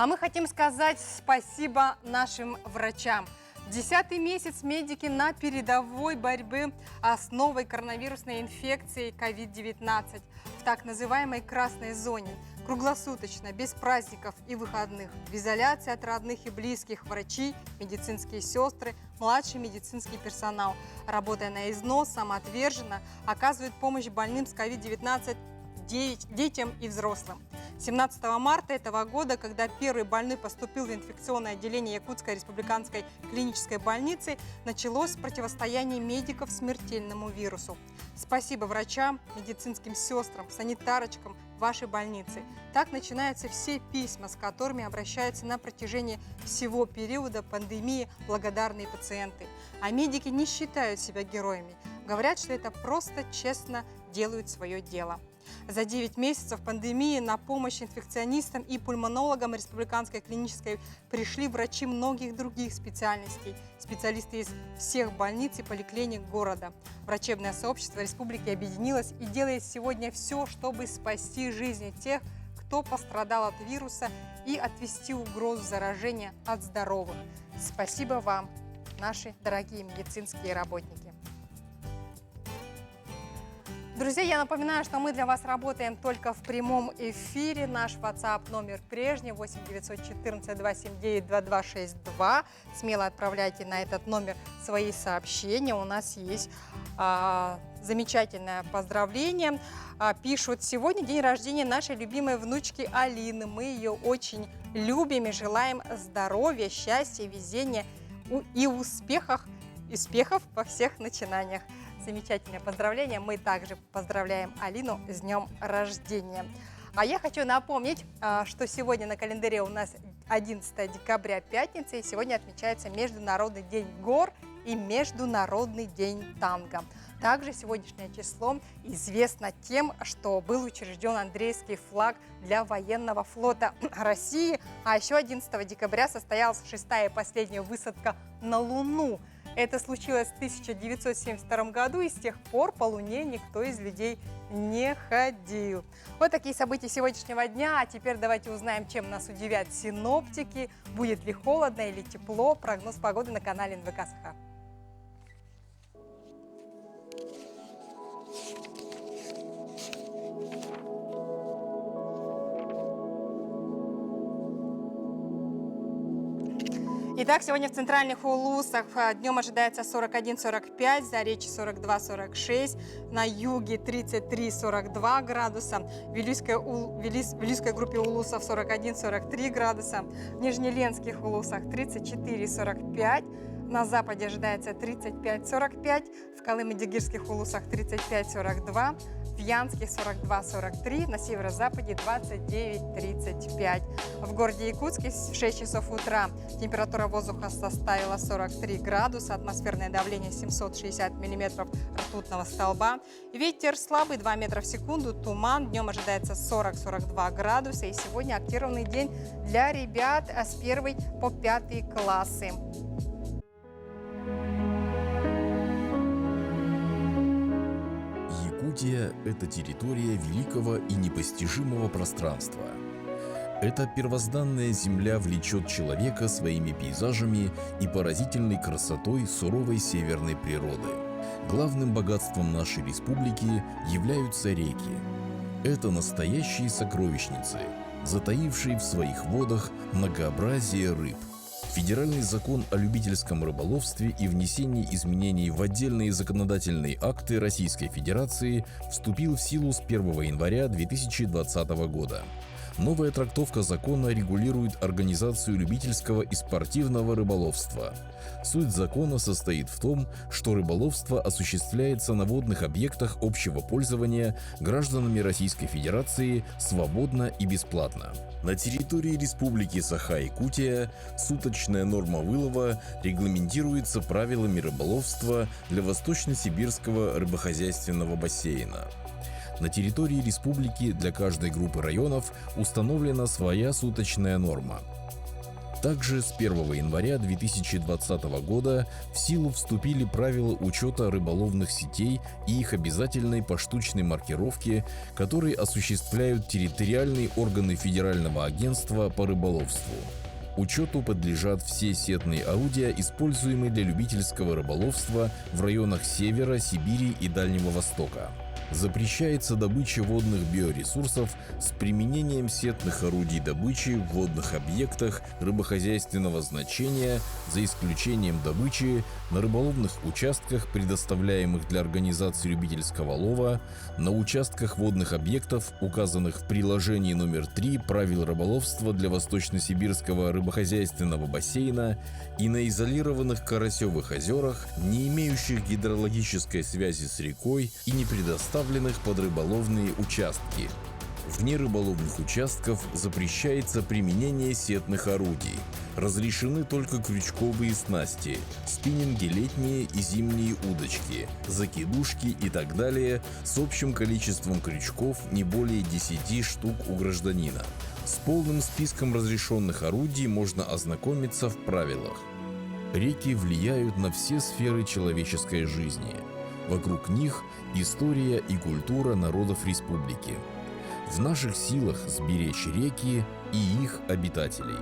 А мы хотим сказать спасибо нашим врачам. 10-й месяц медики на передовой борьбы с новой коронавирусной инфекцией COVID-19 в так называемой красной зоне. Круглосуточно, без праздников и выходных, в изоляции от родных и близких, врачи, медицинские сестры, младший медицинский персонал, работая на износ, самоотверженно, оказывают помощь больным с COVID-19 детям и взрослым. 17 марта этого года, когда первый больной поступил в инфекционное отделение Якутской республиканской клинической больницы, началось противостояние медиков смертельному вирусу. Спасибо врачам, медицинским сестрам, санитарочкам вашей больницы. Так начинаются все письма, с которыми обращаются на протяжении всего периода пандемии благодарные пациенты. А медики не считают себя героями. Говорят, что это просто честно делают свое дело. За 9 месяцев пандемии на помощь инфекционистам и пульмонологам республиканской клинической пришли врачи многих других специальностей, специалисты из всех больниц и поликлиник города. Врачебное сообщество республики объединилось и делает сегодня все, чтобы спасти жизни тех, кто пострадал от вируса, и отвести угрозу заражения от здоровых. Спасибо вам, наши дорогие медицинские работники. Друзья, я напоминаю, что мы для вас работаем только в прямом эфире. Наш WhatsApp номер прежний 8 914 279 2262. Смело отправляйте на этот номер свои сообщения. У нас есть замечательное поздравление. Пишут: сегодня день рождения нашей любимой внучки Алины. Мы ее очень любим и желаем здоровья, счастья, везения и успехов во всех начинаниях. Замечательное поздравление. Мы также поздравляем Алину с днем рождения. А я хочу напомнить, что сегодня на календаре у нас 11 декабря, пятница, и сегодня отмечается Международный день гор и Международный день танго. Также сегодняшнее число известно тем, что был учрежден Андреевский флаг для военного флота России, а еще 11 декабря состоялась 6-я и последняя высадка на Луну. Это случилось в 1972 году, и с тех пор по Луне никто из людей не ходил. Вот такие события сегодняшнего дня. А теперь давайте узнаем, чем нас удивят синоптики. Будет ли холодно или тепло? Прогноз погоды на канале НВК Саха. Итак, сегодня в центральных улусах днем ожидается 41-45, Заречье 42-46, на юге 33-42 градуса, в Вилюйской группе улусов 41-43 градуса, в Нижнеленских улусах 34-45, на западе ожидается 35-45, в Колыме-Дигирских улусах 35-42, в Янске 42-43, на северо-западе 29-35. В городе Якутске в 6 часов утра температура воздуха составила 43 градуса, атмосферное давление 760 миллиметров ртутного столба, ветер слабый 2 метра в секунду, туман, днем ожидается 40-42 градуса, и сегодня активный день для ребят с 1 по 5 классы. Якутия – это территория великого и непостижимого пространства. Эта первозданная земля влечет человека своими пейзажами и поразительной красотой суровой северной природы. Главным богатством нашей республики являются реки. Это настоящие сокровищницы, затаившие в своих водах многообразие рыб. Федеральный закон о любительском рыболовстве и внесении изменений в отдельные законодательные акты Российской Федерации вступил в силу с 1 января 2020 года. Новая трактовка закона регулирует организацию любительского и спортивного рыболовства. Суть закона состоит в том, что рыболовство осуществляется на водных объектах общего пользования гражданами Российской Федерации свободно и бесплатно. На территории Республики Саха-Якутия суточная норма вылова регламентируется правилами рыболовства для Восточно-Сибирского рыбохозяйственного бассейна. На территории республики для каждой группы районов установлена своя суточная норма. Также с 1 января 2020 года в силу вступили правила учета рыболовных сетей и их обязательной поштучной маркировки, которые осуществляют территориальные органы Федерального агентства по рыболовству. Учету подлежат все сетные орудия, используемые для любительского рыболовства в районах Севера, Сибири и Дальнего Востока. Запрещается добыча водных биоресурсов с применением сетных орудий добычи в водных объектах рыбохозяйственного значения, за исключением добычи на рыболовных участках, предоставляемых для организации любительского лова, на участках водных объектов, указанных в приложении номер 3 правил рыболовства для Восточно-Сибирского рыбохозяйственного бассейна и на изолированных Карасевых озерах, не имеющих гидрологической связи с рекой и не предоставленных под рыболовные участки. Вне рыболовных участков запрещается применение сетных орудий. Разрешены только крючковые снасти, спиннинги летние и зимние удочки, закидушки и так далее с общим количеством крючков не более 10 штук у гражданина. С полным списком разрешенных орудий можно ознакомиться в правилах. Реки влияют на все сферы человеческой жизни. Вокруг них история и культура народов республики. В наших силах сберечь реки и их обитателей.